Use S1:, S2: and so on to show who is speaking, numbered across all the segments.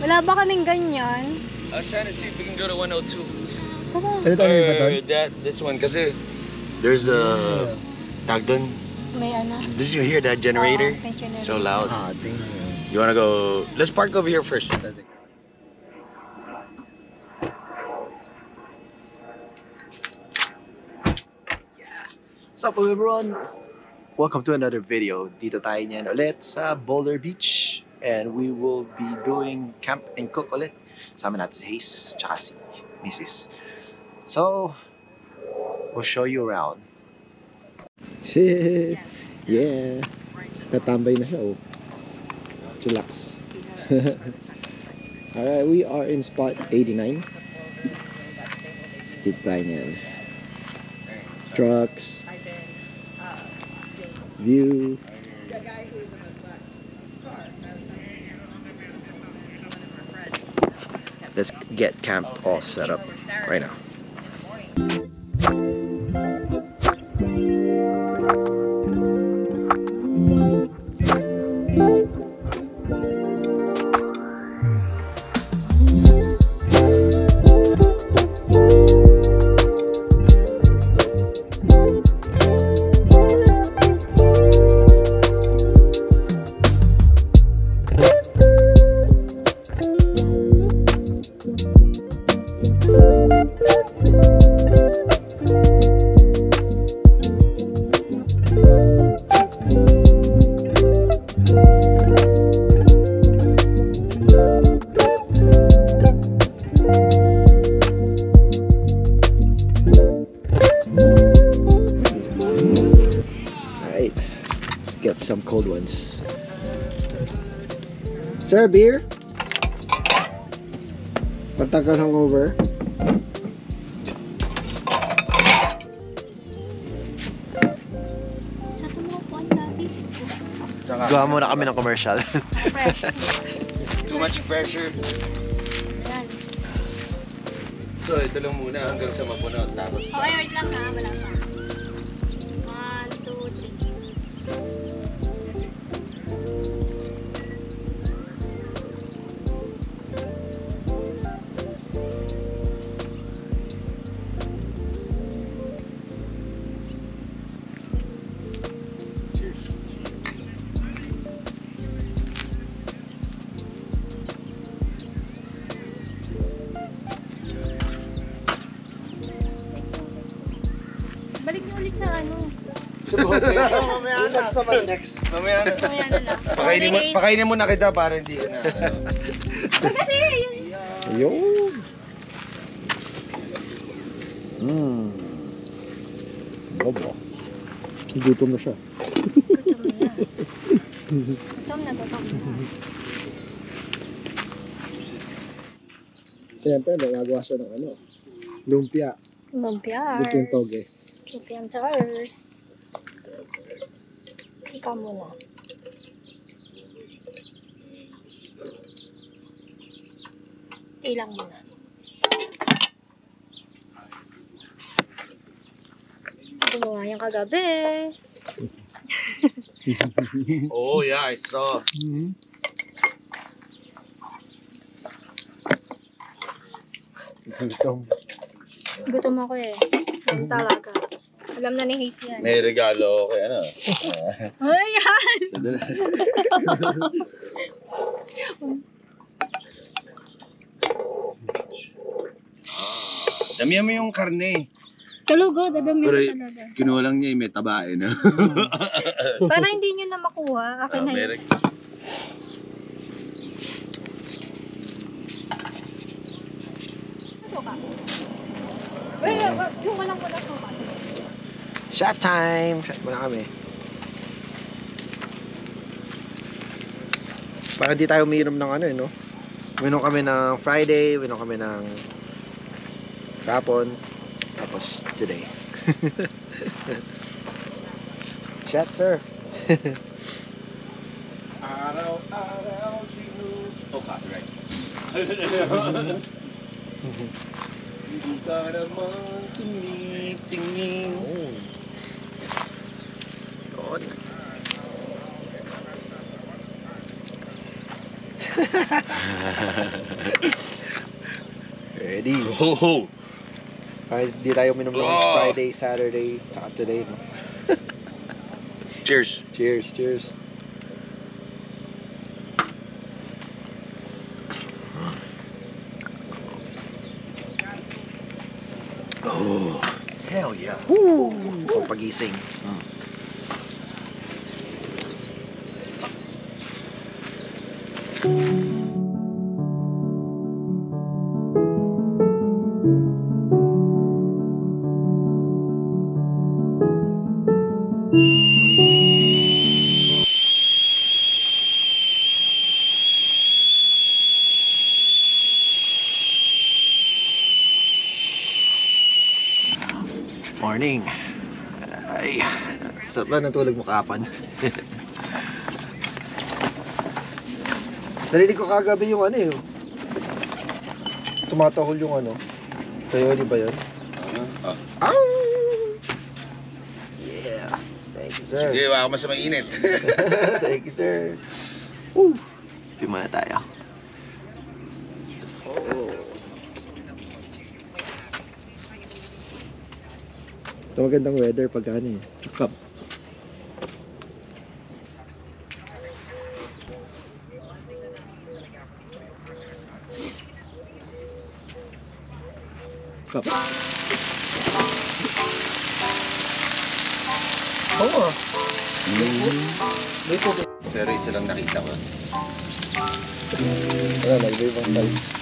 S1: Wala ba kaming ganyan?
S2: I was trying to see if we can go to 102. This one, kasi there's a tag dun.
S1: May ano?
S2: Did you hear that generator? So loud. You wanna go? Let's park over here first.
S3: What's up everyone? Welcome to another video. Dito tayo niyan ulit sa Boulder Beach. And we will be doing camp and cook ulit. Sama natin si Hayes, tsaka si Mrs. So, we'll show you around. Yeah. Tatambay na siya, oh. Chillax. Alright, we are in spot 89. Dito tayo niyan. Trucks. View. Let's get camp all set up right now. Get some cold ones. Sir, beer? Pagtangkas hangover.
S1: Sa tumupuan dati.
S3: Gawa muna kami ng commercial.
S2: Too much pressure.
S1: Ayan.
S2: So ito lang muna hanggang sa mapuno. Tapos
S1: Okay, wait lang ha. Wala pa. 1, 2, 3.
S3: Mamaya na. Next naman, next.
S2: Mamaya na.
S1: Mamaya na lang.
S2: Pakainin mo na kita para hindi ka na.
S1: Kasi yun.
S3: Ayun. Bobo. Gutom na siya.
S1: Gutom na. Gutom na.
S3: Siyempre, magagawa siya ng ano. Lumpia.
S1: Lumpiars.
S3: Lumpiang toge.
S1: Lumpiang tars. Ikaw muna. Ilang muna. Gumawa yung kagabi.
S2: Oh yeah, I saw.
S3: Gutom.
S1: Gutom ako eh. Gutom talaga. Alam na ni Hayes yan.
S2: May regalo kay ano.
S1: Ayan!
S2: Damihan mo yung karne.
S1: Talugo, dadami ko
S2: Pero
S1: talaga.
S2: kinuha lang niya yung may tabae na.
S1: Para hindi nyo na makuha, akin na yun. Yung walang suka.
S3: Shot time! Shot muna kami. Para di tayo uminom ng ano eh, no? Uminom kami ng Friday, uminom kami ng kapon, tapos today. Shot, sir.
S2: Araw-araw sinus... Oh, copyright. Hindi ka naman tumitingin.
S3: Yun. Ready?
S2: Oh!
S3: Para di tayo uminom ng
S2: Oh.
S3: Friday, Saturday, tsaka today, no?
S2: Cheers!
S3: Cheers, cheers. Oh,
S2: Hell yeah!
S3: woo! Pagpagising. Morning. Ay, sarap ba natulog mo kapan? Narinig ko kagabi yung ano eh. Tumatahol yung ano. Kayo, di ba yun? Ow! Yeah. Thank you, sir.
S2: Sige, wala ka sa mainit.
S3: Thank you, sir. Woo! Pima na tayo. Yes. Oh. Ito magandang weather pag ano eh. Cup. Cup. Oo. May po.
S2: Pero isa lang nakita ko.
S3: Wala lang, may ibang size.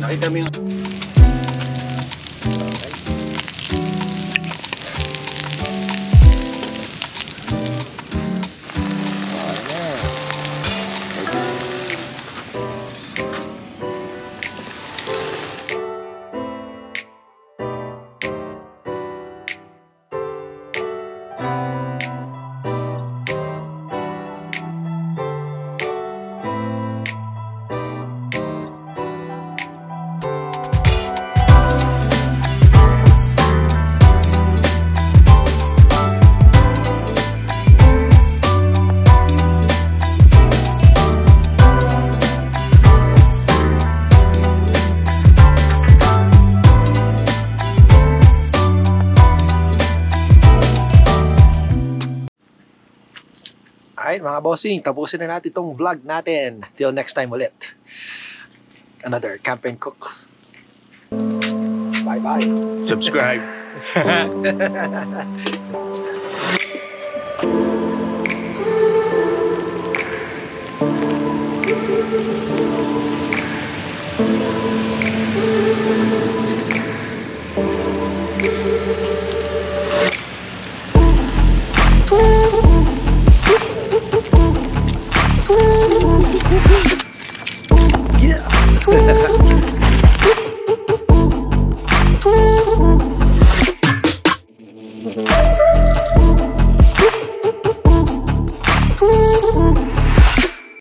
S2: Nakita mo yung...
S3: Alright mga bossing, tapusin na natin itong vlog natin. Till next time ulit. Another camp and cook. Bye-bye.
S2: Subscribe.
S3: Yeah.